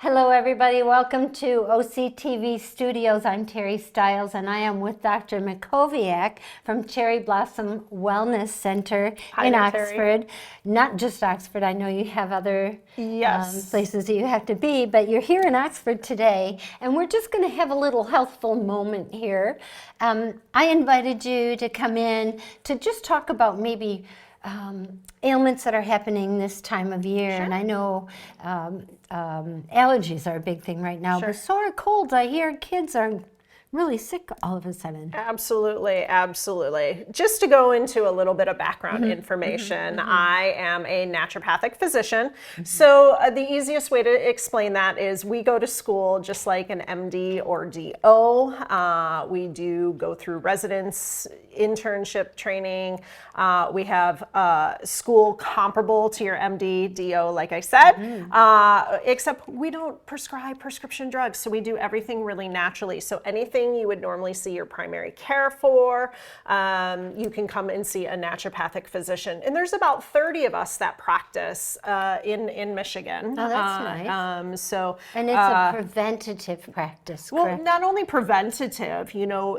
Hello, everybody. Welcome to OCTV Studios. I'm Terry Stiles, and I am with Dr. Makoviak from Cherry Blossom Wellness Center Hi in there, Oxford. Not just Oxford. I know you have other Yes. places that you have to be, but you're here in Oxford today, and we're just going to have a little healthful moment here. I invited you to come in to just talk about maybe ailments that are happening this time of year. Sure. And I know allergies are a big thing right now, Sure. but so are colds. I hear kids are really sick all of a sudden. Absolutely, absolutely. Just to go into a little bit of background information, I am a naturopathic physician. So the easiest way to explain that is we go to school just like an MD or DO. We do go through residence, internship training. We have school comparable to your MD, DO, like I said, except we don't prescribe prescription drugs. So we do everything really naturally. So anything you would normally see your primary care for, you can come and see a naturopathic physician. And there's about 30 of us that practice in Michigan. Oh, that's nice. And it's a preventative practice, well, correct? not only preventative,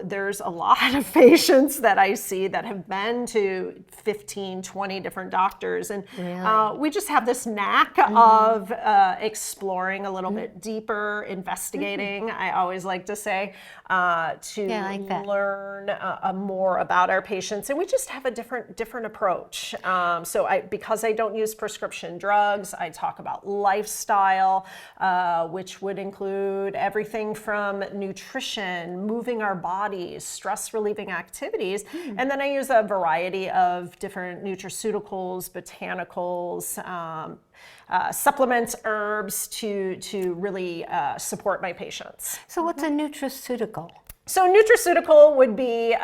there's a lot of patients that I see that have been to 15, 20 different doctors. And Really? we just have this knack of exploring a little bit deeper, investigating, I always like to say, to like that. learn more about our patients. And we just have a different approach. Because I don't use prescription drugs, I talk about lifestyle, which would include everything from nutrition, moving our bodies, stress relieving activities. And then I use a variety of different nutraceuticals, botanicals, supplements, herbs to really support my patients. So what's a nutraceutical? So nutraceutical would be,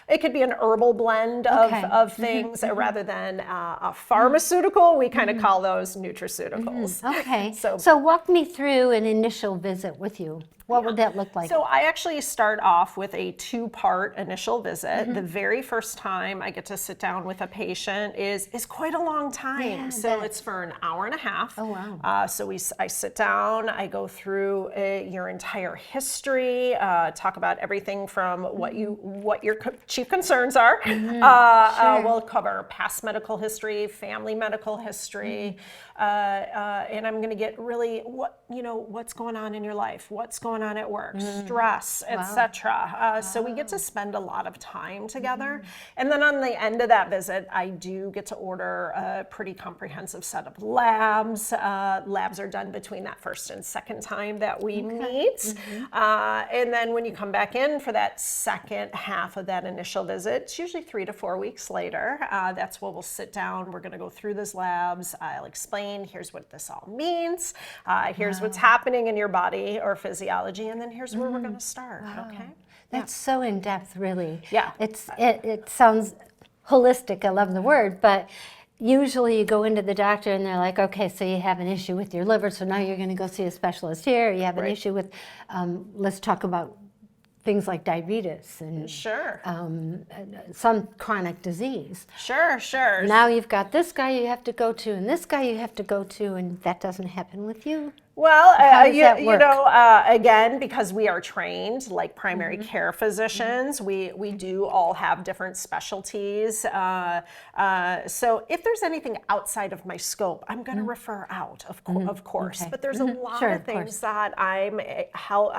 it could be an herbal blend Okay. of things rather than a pharmaceutical. We kind of call those nutraceuticals. Okay. So- So walk me through an initial visit with you. What would that look like? So I actually start off with a two-part initial visit. The very first time I get to sit down with a patient is quite a long time. Yeah, So bet. it's for an hour and a half. Oh, wow. I sit down, I go through your entire history, talk about everything from what your chief concerns are. Sure. We'll cover past medical history, family medical history, and I'm going to get really what's going on in your life, what's going on at work, stress, etc. So we get to spend a lot of time together. And then on the end of that visit, I do get to order a pretty comprehensive set of labs. Labs are done between that first and second time that we meet. And then when you come back in for that second half of that initial visit, it's usually 3 to 4 weeks later. That's where we'll sit down. We're going to go through those labs. I'll explain, here's what this all means. Here's what's happening in your body or physiology. And then here's where we're going to start. Okay. That's so in depth, really. Yeah. It sounds holistic. I love the word, but usually you go into the doctor and they're like, okay, so you have an issue with your liver, so now you're going to go see a specialist here. You have an Right. issue with, let's talk about things like diabetes and Sure. some chronic disease. Sure. Now you've got this guy you have to go to and this guy you have to go to, and that doesn't happen with you. Well, How does that work? again, because we are trained like primary care physicians, we do all have different specialties. So if there's anything outside of my scope, I'm going to refer out, of course. Okay. But there's a lot Sure, of of course. things that I help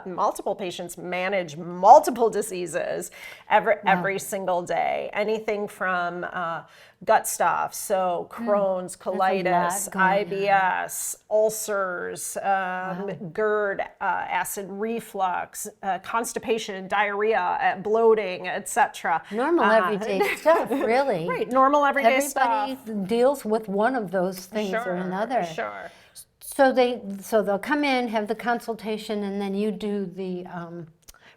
multiple patients manage multiple diseases every single day. Anything from gut stuff, so Crohn's, colitis, going on. IBS, ulcers, GERD, acid reflux, constipation, diarrhea, bloating, etc. Normal everyday stuff, really. Right, normal everyday Everybody stuff. deals with one of those things or another. Sure. So they'll come in, have the consultation, and then you do the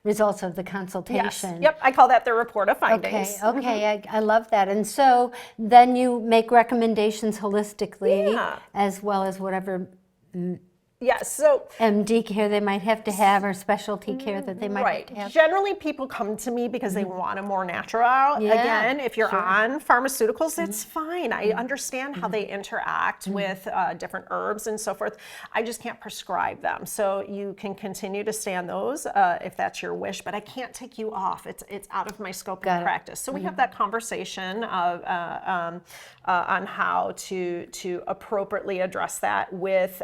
results of the Yes. consultation. Yep. I call that the report of findings. Okay, I love that. And so then you make recommendations holistically, Yeah. as well as whatever Yes. So MD care they might have to have, or specialty care that they might have to have? Generally, people come to me because they want a more natural. Yeah, Again, if you're sure. on pharmaceuticals, it's fine. I understand how they interact with different herbs and so forth. I just can't prescribe them. So you can continue to stay on those if that's your wish, but I can't take you off. It's out of my scope of practice. So we have that conversation of, on how to appropriately address that with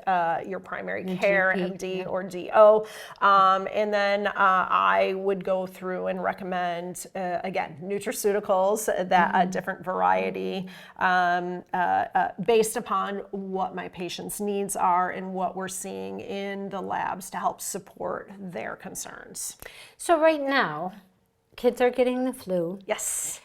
your primary care, MD or DO. And then I would go through and recommend, again, nutraceuticals, that a different variety based upon what my patient's needs are and what we're seeing in the labs to help support their concerns. So right now, kids are getting the flu. Yes.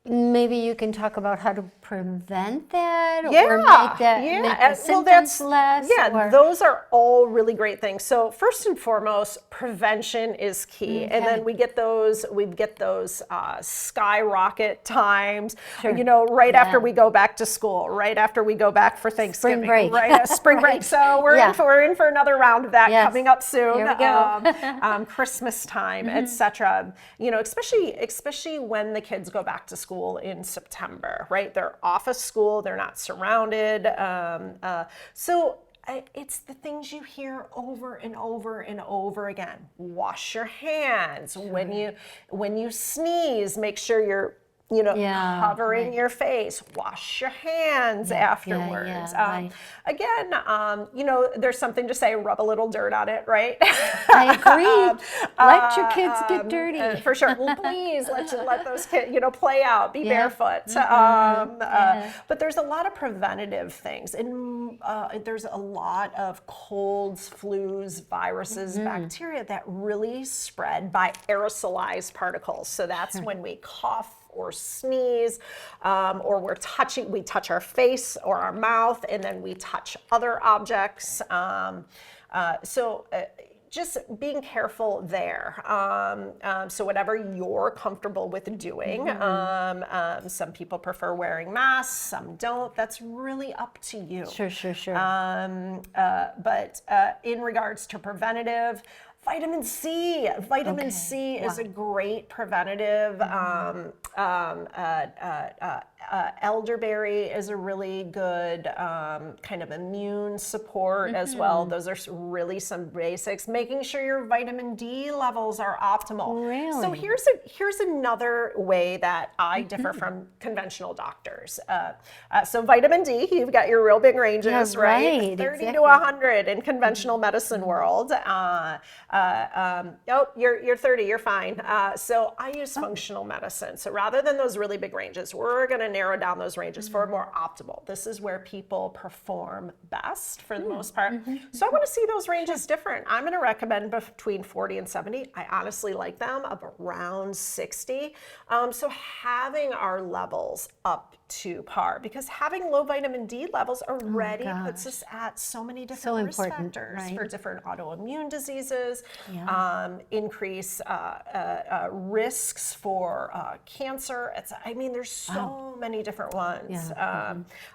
Maybe you can talk about how to prevent that, or Yeah, make the symptoms less. Or... those are all really great things. So first and foremost, prevention is key, and then we get those skyrocket times. You know, right after we go back to school, right after we go back for Thanksgiving, Spring break. right? Spring break. So we're in for another round of that coming up soon. Here we go. Christmas time, etc. You know, especially when the kids go back to school in September, right? They're off of school, they're not surrounded. So it's the things you hear over and over and over again. Wash your hands. When you sneeze, make sure you're covering your face. Wash your hands afterwards. Again, there's something to say, rub a little dirt on it, right? I agree. Let your kids get dirty. For sure. Well, please let those kids, play out, be barefoot. But there's a lot of preventative things. And there's a lot of colds, flus, viruses, bacteria that really spread by aerosolized particles. So that's when we cough or sneeze, or we touch our face or our mouth, and then we touch other objects. Just being careful there. So whatever you're comfortable with doing. Some people prefer wearing masks, some don't. That's really up to you. Sure. But in regards to preventative, vitamin C. Vitamin C is a great preventative. Elderberry is a really good kind of immune support as well. Those are really some basics. Making sure your vitamin D levels are optimal. Really? So here's another way that I differ from conventional doctors. So vitamin D, you've got your real big ranges, right? 30 to 100 in conventional medicine world. You're 30, you're fine. So I use functional medicine. So rather than those really big ranges, we're going to narrow down those ranges for more optimal. This is where people perform best for the most part. So I want to see those ranges different. I'm going to recommend between 40 and 70. I honestly like them of around 60. So having our levels up to par, because having low vitamin D levels already puts us at so many different risk factors for different autoimmune diseases, increase risks for cancer. There's so many different ones.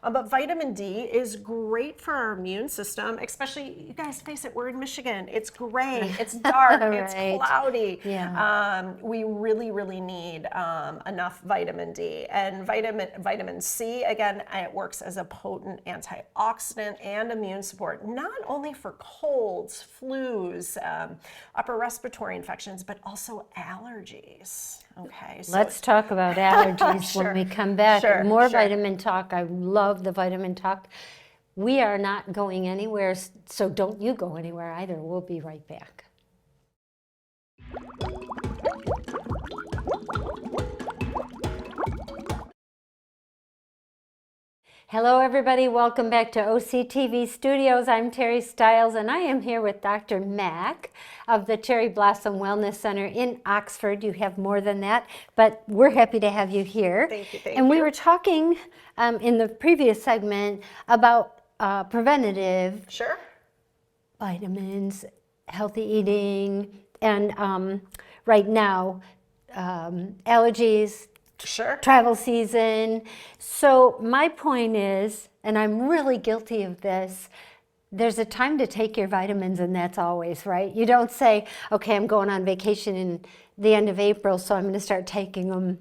But vitamin D is great for our immune system, especially, you guys face it, we're in Michigan. It's gray, it's dark, it's cloudy. We really, really need enough vitamin D. And vitamin C, again, it works as a potent antioxidant and immune support, not only for colds, flus, upper respiratory infections, but also allergies. Okay. So let's talk about allergies when we come back. More vitamin talk. I love the vitamin talk. We are not going anywhere, so don't you go anywhere either. We'll be right back. Hello everybody, welcome back to OCTV Studios. I'm Terry Stiles and I am here with Dr. Mack of the Cherry Blossom Wellness Center in Oxford. You have more than that, but we're happy to have you here. Thank you. And we were talking in the previous segment about preventative vitamins, healthy eating, and right now allergies, travel season. So my point is, and I'm really guilty of this, there's a time to take your vitamins, and that's always, right? You don't say, okay, I'm going on vacation in the end of April, so I'm going to start taking them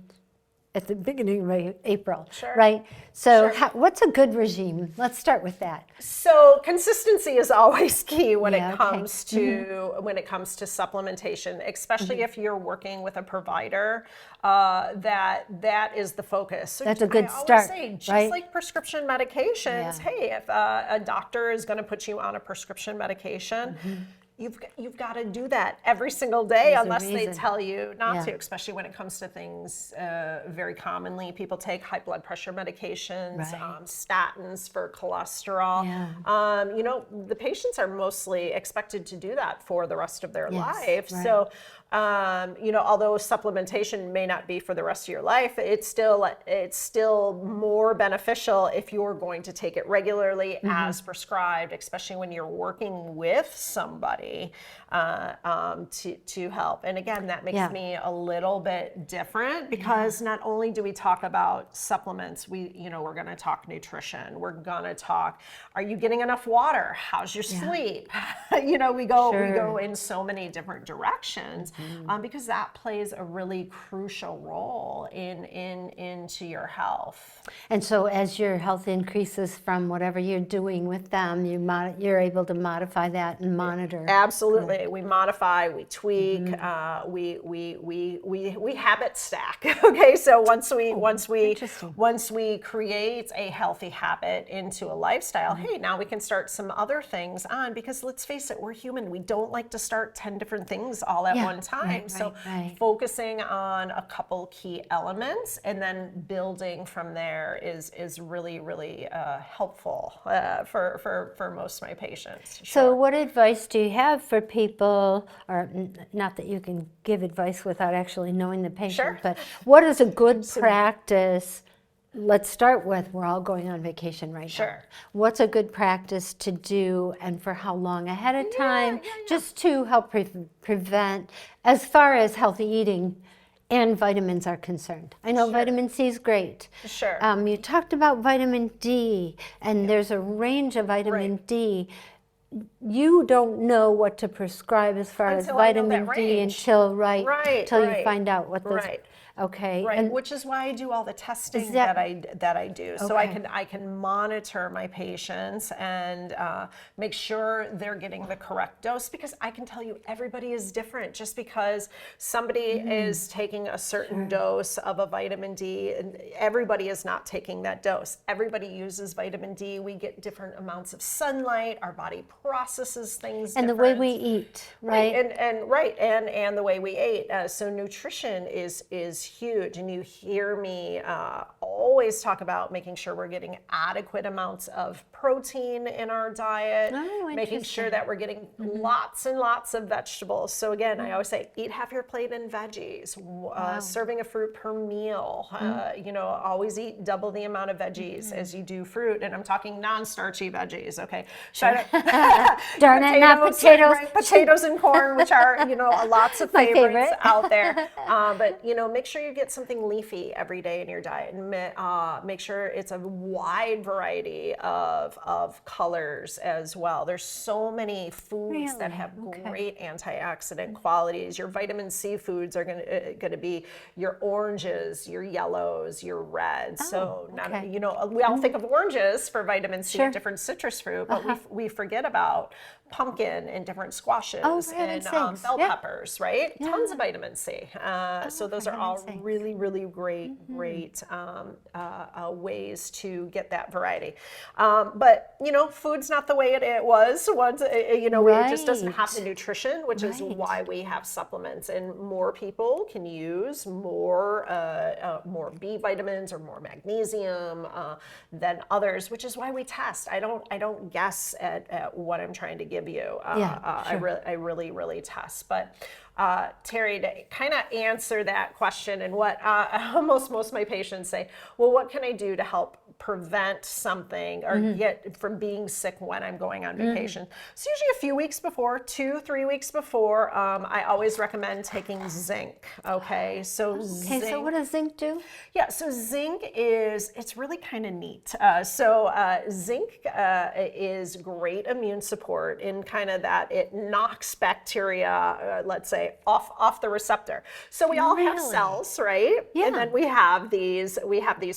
at the beginning of April, Sure. right? So Sure. what's a good regime? Let's start with that. So consistency is always key when Yeah, it comes to supplementation, especially if you're working with a provider. That is the focus. So That's a good I always start, say, just right? like prescription medications. Yeah. Hey, if a doctor is going to put you on a prescription medication, you've got to do that every single day, There's a unless they reason. tell you not Yeah. to, especially when it comes to things very commonly. People take high blood pressure medications, Right. statins for cholesterol. Yeah. The patients are mostly expected to do that for the rest of their Yes, life. right. So, although supplementation may not be for the rest of your life, it's still more beneficial if you're going to take it regularly as prescribed, especially when you're working with somebody to help. And again, that makes Yeah. me a little bit different, because not only do we talk about supplements, we're going to talk nutrition. We're going to talk, are you getting enough water? How's your sleep? We go in so many different directions, because that plays a really crucial role into your health. And so as your health increases from whatever you're doing with them, you're able to modify that and monitor. Absolutely. We modify, we tweak, we habit stack. Okay. So once we create a healthy habit into a lifestyle, hey, now we can start some other things on, because let's face it, we're human. We don't like to start 10 different things all at one time. Right. Focusing on a couple key elements and then building from there is really, really helpful for most of my patients. So what advice do you have for people, or not that you can give advice without actually knowing the patient, Sure. but what is a good practice? Let's start with, we're all going on vacation right now. Sure. What's a good practice to do, and for how long ahead of time, just to help prevent, as far as healthy eating and vitamins are concerned? I know vitamin C is great. Sure. You talked about vitamin D, and there's a range of vitamin D. You don't know what to prescribe as far as Until I know vitamin that D range. until you find out what those. Right. Okay. Right, And which is why I do all the testing Is that that- I do, so I Okay. can monitor my patients and make sure they're getting the correct dose, because I can tell you everybody is different. Just because somebody is taking a certain dose of a vitamin D, and everybody is not taking that dose. Everybody uses vitamin D. We get different amounts of sunlight. Our body processes things and the different. way we eat, right? And the way we ate. So nutrition is huge, and you hear me always talk about making sure we're getting adequate amounts of protein in our diet, making sure that we're getting lots and lots of vegetables. So again, I always say, eat half your plate in veggies, serving a fruit per meal. Always eat double the amount of veggies as you do fruit, and I'm talking non-starchy veggies. Okay, Darn it, not potatoes. right, potatoes and corn, which are lots of My favorites favorite. out there. But make sure you get something leafy every day in your diet, and make sure it's a wide variety of colors as well. There's so many foods that have great antioxidant qualities. Your vitamin C foods are going to be your oranges, your yellows, your reds. We all think of oranges for vitamin C, different citrus fruit, but we forget about pumpkin and different squashes and bell peppers, right? Tons of vitamin C. So those are all really, really great ways to get that variety. But food's not the way it was once. It just doesn't have the nutrition, which is why we have supplements, and more people can use more B vitamins or more magnesium than others, which is why we test. I don't guess at what I'm trying to give you. I really test. But Terry, to kind of answer that question, and what most of my patients say, well, what can I do to help prevent something or get from being sick when I'm going on vacation. So usually a few weeks before, 2-3 weeks before, I always recommend taking zinc. Okay, so Okay, zinc. so what does zinc do? Yeah, so zinc it's really kind of neat. Zinc is great immune support in kind of that it knocks bacteria, let's say, off the receptor. So we all have Really? cells, right? Yeah. And then we have these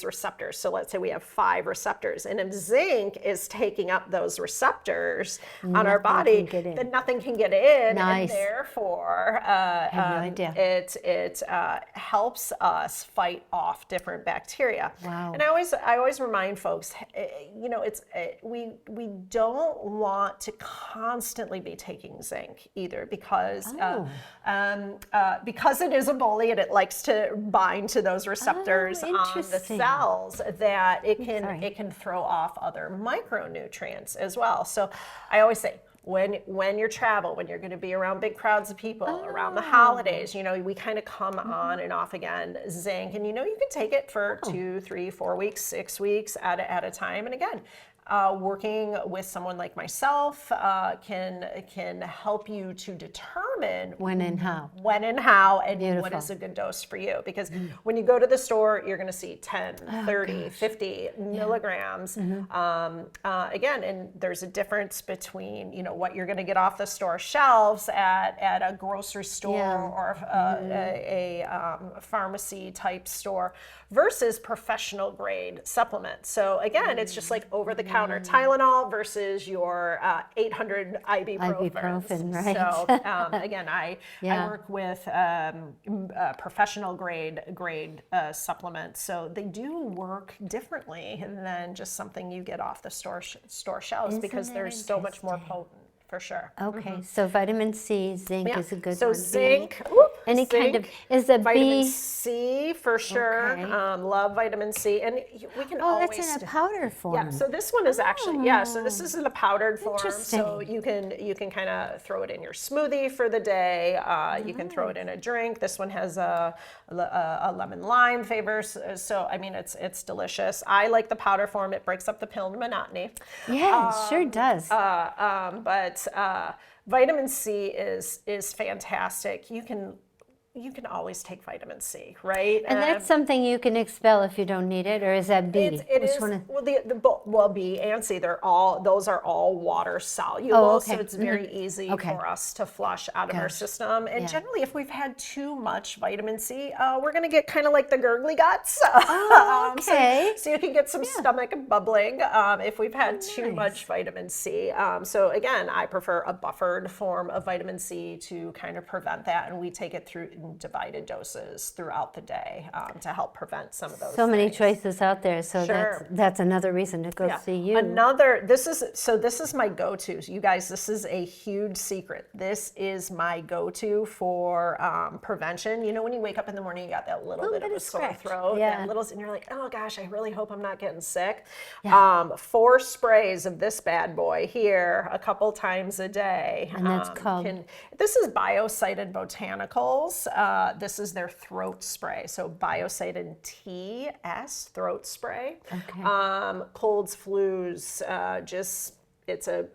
receptors. So let's say we have 5 receptors, and if zinc is taking up those receptors on our body, can get in. then nothing can get in, Nice. and therefore I had no idea. it helps us fight off different bacteria. Wow. And I always remind folks, you know, we don't want to constantly be taking zinc either because it is a bully and it likes to bind to those receptors on the interesting. cells, that it can throw off other micronutrients as well. So I always say, when you travel, when you're going to be around big crowds of people, around the holidays, you know, we kind of come on and off again, zinc, and you know, you can take it for 2, 3, 4 weeks, 6 weeks at a time. And again, working with someone like myself can help you to determine When and how. And Beautiful. what is a good dose for you. Because when you go to the store, you're going to see 10, 30, 50 milligrams. Again, and there's a difference between, you know, what you're going to get off the store shelves at a grocery store or a pharmacy type store versus professional grade supplements. So again, it's just like over-the-counter Tylenol versus your 800 ibuprofen. Ibuprofen, right. So again, I work with professional grade supplements, so they do work differently than just something you get off the store shelves, because they're so much more potent. For sure. Okay, so vitamin C, zinc is a good so one. zinc, Any zinc, kind of, is a vitamin B? C for sure. Okay. Love vitamin C, and we can always. That's in a powder form. Yeah, so this one is actually so this is in a powdered form. So you can kind of throw it in your smoothie for the day. You can throw it in a drink. This one has a lemon lime flavor. So I mean, it's delicious. I like the powder form. It breaks up the pill monotony. Yeah, it sure does. But vitamin C is fantastic. You can always take vitamin C, right? And that's something you can expel if you don't need it, or is that B? It is. Well, B and C, those are all water soluble, so it's very easy for us to flush out of our system. And generally, if we've had too much vitamin C, we're going to get kind of like the gurgly guts. So you can get some stomach bubbling if we've had too much vitamin C. So again, I prefer a buffered form of vitamin C to kind of prevent that, and we take it through divided doses throughout the day to help prevent some of those So many things. choices out there, so that's another reason to go see you. This is my go-to. You guys, this is a huge secret. This is my go-to for prevention. You know, when you wake up in the morning, you got that little bit of a sore throat, and you're like, oh gosh, I really hope I'm not getting sick. 4 sprays of this bad boy here a couple times a day. And that's called? This is Biocided Botanicals. This is their throat spray. So Biocided TS throat spray. Okay. Colds, flus, it's a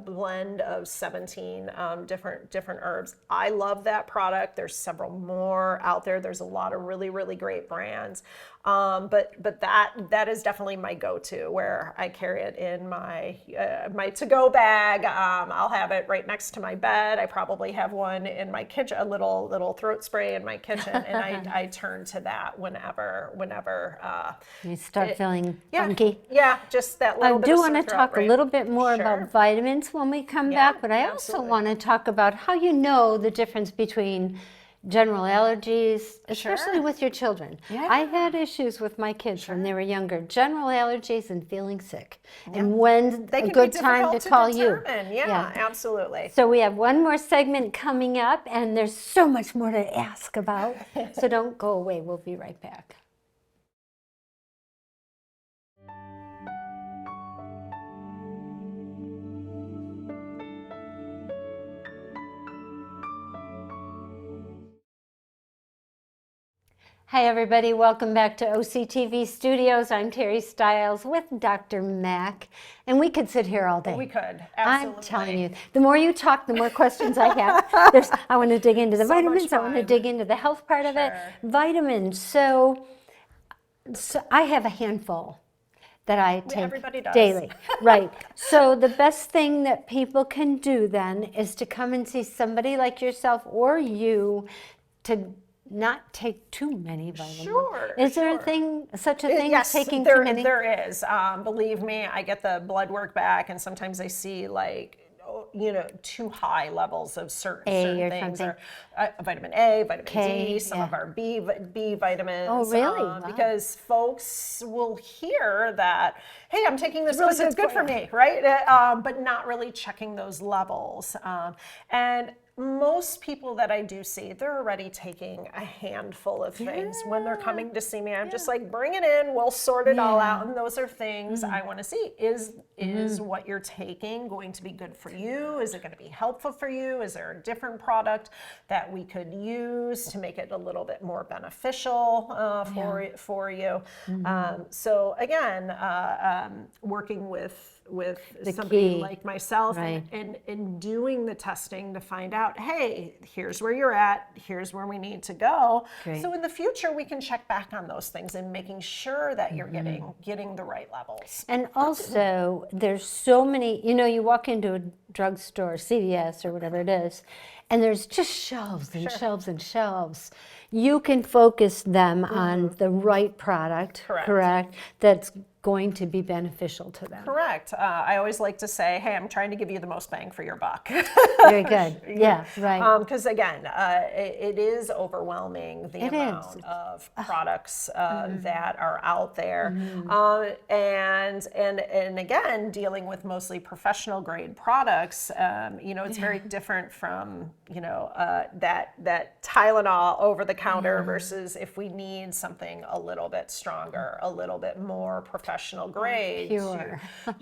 blend of 17 different herbs. I love that product. There's several more out there. There's a lot of really, really great brands. But that is definitely my go-to, where I carry it in my to-go bag. I'll have it right next to my bed. I probably have one in my kitchen, a little throat spray in my kitchen, and I turn to that whenever you start feeling funky. Yeah, just that little bit I of do want to sore throat, talk a right? little bit more about vitamins when we come back, but I also want to talk about how you know the difference between general allergies, especially with your children. I had issues with my kids when they were younger, general allergies and feeling sick. And when's a good time to call you? Yeah, absolutely. So we have one more segment coming up, and there's so much more to ask about. So don't go away. We'll be right back. Hi, everybody. Welcome back to OCTV Studios. I'm Terry Stiles with Dr. Mack, and we could sit here all day. We could, absolutely. I'm telling you, the more you talk, the more questions I have. I want to dig into the So much vitamins. I want to fun. dig into the health part of it. Sure. Vitamins. So I have a handful that I take Everybody does. daily. Right. So the best thing that people can do then is to come and see somebody like yourself or you to not take too many vitamins. Sure. Is there such a thing as taking too many? There is. Believe me, I get the blood work back, and sometimes I see like, too high levels of certain or things, something. or vitamin A, vitamin K, D, some yeah. of our B vitamins. Oh, really? Wow. Because folks will hear that, hey, I'm taking this really because it's good good for for me, right? But not really checking those levels. And most people that I do see, they're already taking a handful of things when they're coming to see me. I'm just like, bring it in, we'll sort it all out. And those are things I want to see. Is what you're taking going to be good for you? Is it going to be helpful for you? Is there a different product that we could use to make it a little bit more beneficial for you? So again, working with somebody like myself, right. and doing the testing to find out, hey, here's where you're at, here's where we need to go. Great. So in the future, we can check back on those things and making sure that you're getting the right levels. And also, there's so many, you walk into a drugstore, CVS or whatever it is, and there's just shelves and shelves and shelves. You can focus them on the right product, correct? That's going to be beneficial to them. Correct. I always like to say, hey, I'm trying to give you the most bang for your buck. Very good. Yeah, right. Because again, it is overwhelming the amount of products that are out there, and again, dealing with mostly professional grade products. It's very different from that Tylenol over the counter versus if we need something a little bit stronger, a little bit more professional grade, pure.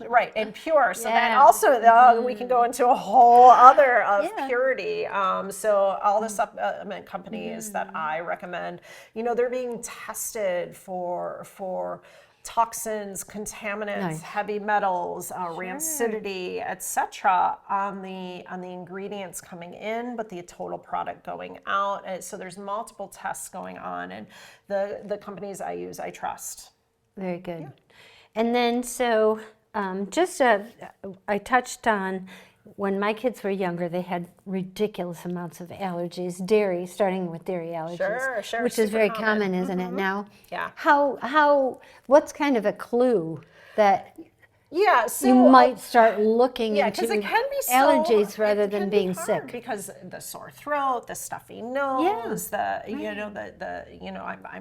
Right, and pure. So that also we can go into a whole other of purity. So all the supplement companies that I recommend, they're being tested for toxins, contaminants, heavy metals, rancidity, etc. on the ingredients coming in, but the total product going out. And so there's multiple tests going on, and the companies I use, I trust. Very good. And then I touched on when my kids were younger, they had ridiculous amounts of allergies, starting with dairy allergies, Sure, which is super very common. common, isn't it now? Yeah. What's kind of a clue that so you might start looking because into it can be allergies rather than being hard sick? because the sore throat, the stuffy nose, I'm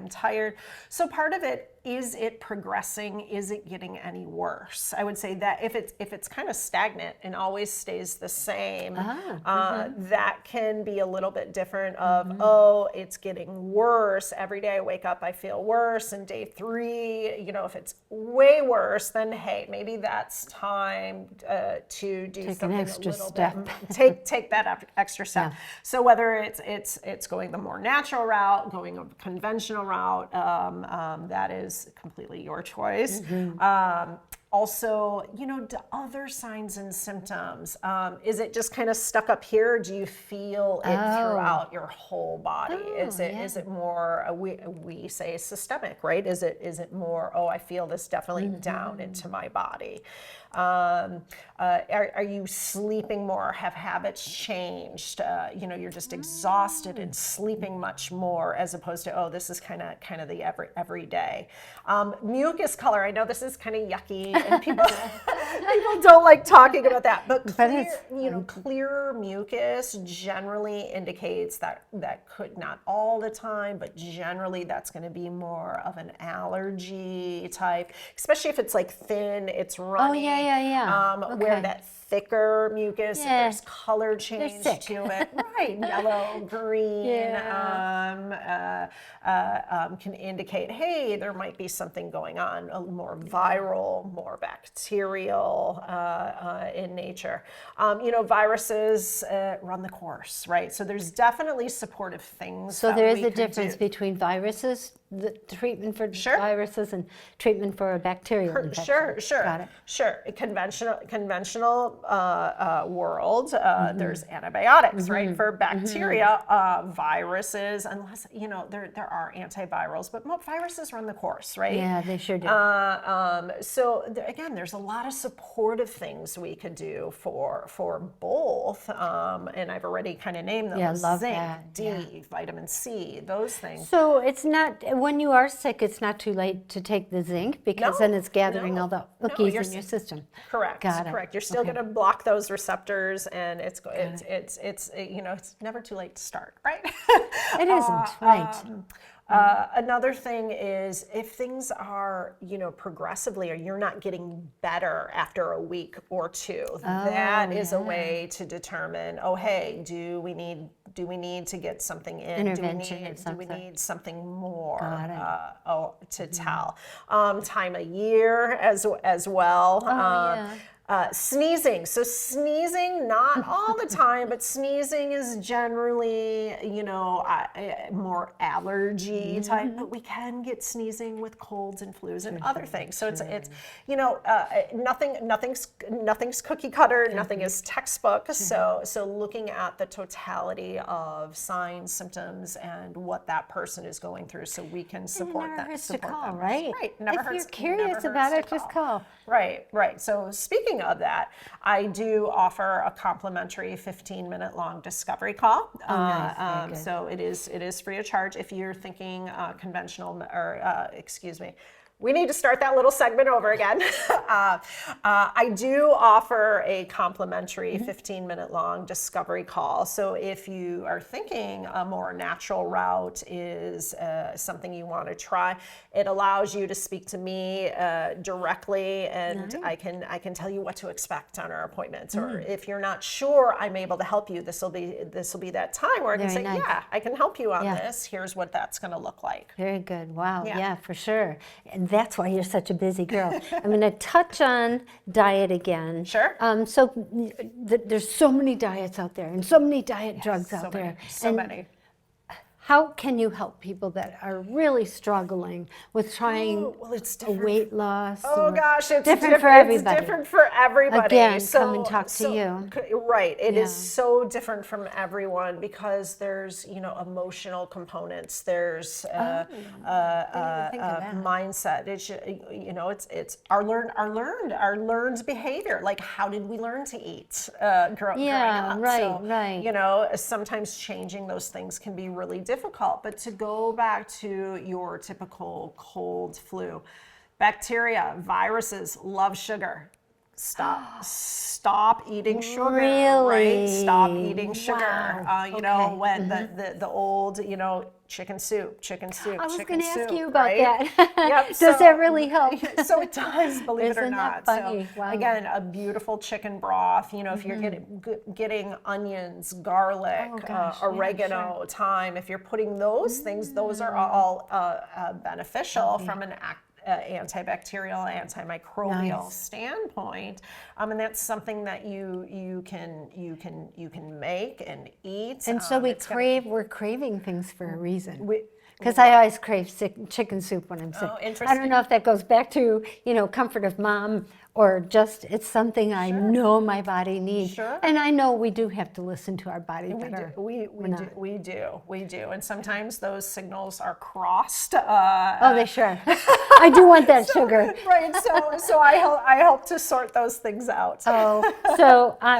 tired. So part of it, is it progressing? Is it getting any worse? I would say that if it's kind of stagnant and always stays the same, that can be a little bit different of, it's getting worse. Every day I wake up, I feel worse. And day 3, if it's way worse, then hey, maybe that's time to do something an extra a little step. bit. Take that extra step. So whether it's going the more natural route, going a conventional route, that is completely your choice. Also, the other signs and symptoms. Is it just kind of stuck up here? Do you feel it throughout your whole body? Is it more, we say systemic, right? Is it more, I feel this definitely down into my body? Are you sleeping more? Have habits changed? You're just exhausted and sleeping much more, as opposed to, this is kind of the every day. Mucus color. I know this is kind of yucky, and people don't like talking about that. But clear mucus generally indicates that could, not all the time, but generally that's going to be more of an allergy type, especially if it's like thin, it's runny. Where that thicker mucus, if there's color change to it, right? Yellow, green, can indicate, hey, there might be something going on, more viral, more bacterial in nature. Viruses run the course, right? So there's definitely supportive things. So there is a difference between viruses the treatment for viruses and treatment for a bacterial infection. Sure. Got it. Sure. Conventional world, there's antibiotics, right? For bacteria, viruses, unless, there are antivirals, but viruses run the course, right? Yeah, they sure do. So again, there's a lot of supportive things we could do for both. And I've already kind of named those. Yeah, love Zinc, that. D, vitamin C, those things. So it's not, when you are sick, it's not too late to take the zinc because then it's gathering all the cookies in your system. Correct. Got it. Correct. You're still going to block those receptors, and it's never too late to start, right? It isn't, right. Another thing is if things are, progressively, or you're not getting better after a week or two, that is a way to determine, hey, do we need to get something in? Intervention or Do we something. need something more to Mm-hmm. tell? Time of year as well. Sneezing. So sneezing, not all the time, but sneezing is generally, more allergy type, but we can get sneezing with colds and flus and other things. So it's nothing's cookie cutter, nothing is textbook. So looking at the totality of signs, symptoms, and what that person is going through, so we can support them. To call, them. right? Right. Never if hurts, you're curious about it, just call. Right. So speaking of that, I do offer a complimentary 15-minute long discovery call. Nice. Very good. So it is free of charge if you're thinking conventional, or excuse me. We need to start that little segment over again. I do offer a complimentary 15-minute long discovery call. So if you are thinking a more natural route is something you want to try, it allows you to speak to me directly, and I can tell you what to expect on our appointments. Or if you're not sure I'm able to help you, this will be that time where I can say, yeah, I can help you on this. Here's what that's going to look like. Very good. Wow. Yeah, for sure. And that's why you're such a busy girl. I'm going to touch on diet again. Sure. So there's so many diets out there and so many diet drugs out there. So many. How can you help people that are really struggling with trying a weight loss? Oh gosh, it's different for everybody. It's different for everybody. Again, come and talk to you. Right. It is so different from everyone because there's, emotional components. There's mindset. It's our learned behavior. Like, how did we learn to eat growing up? Right. Sometimes changing those things can be really difficult. But to go back to your typical cold, flu, bacteria, viruses love sugar. Stop eating sugar. Really? Right? Stop eating sugar. Wow. When the old, chicken soup. I was going to ask you about right? that. Yep. Does that really help? So it does, believe it or Isn't not. that funny? So Wow. again, a beautiful chicken broth. If you're getting onions, garlic, oregano, thyme, if you're putting those things, those are all beneficial from an antibacterial, antimicrobial standpoint, and that's something that you can make and eat. And so we're craving things for a reason. Because I always crave chicken soup when I'm sick. Oh, interesting. I don't know if that goes back to, comfort of mom, or just it's something I know my body needs. Sure. And I know we do have to listen to our body better. We do. And sometimes those signals are crossed. They sure. I do want that sugar. Right. So I help to sort those things out. So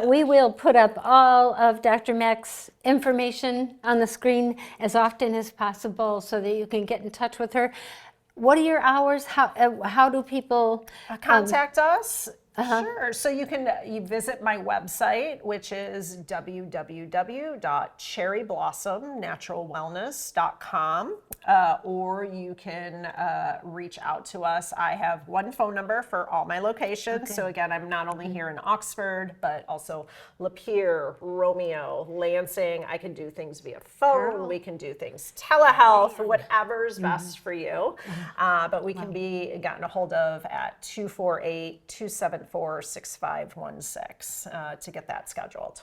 we will put up all of Dr. Mack's information on the screen as often as possible so that you can get in touch with her. What are your hours? How do people contact us? Sure. So you visit my website, which is www.cherryblossom.naturalwellness.com, or you can reach out to us. I have one phone number for all my locations. Okay. So again, I'm not only here in Oxford, but also Lapeer, Romeo, Lansing. I can do things via phone. We can do things telehealth, whatever's best for you. But we can be gotten a hold of at 248-274-6516 to get that scheduled.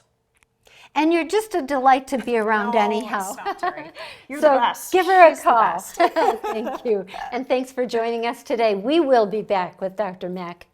And you're just a delight to be around Oh, anyhow. stop, Terry. You're So the best. give her a She's the call. best. Thank you. And thanks for joining us today. We will be back with Dr. Mack.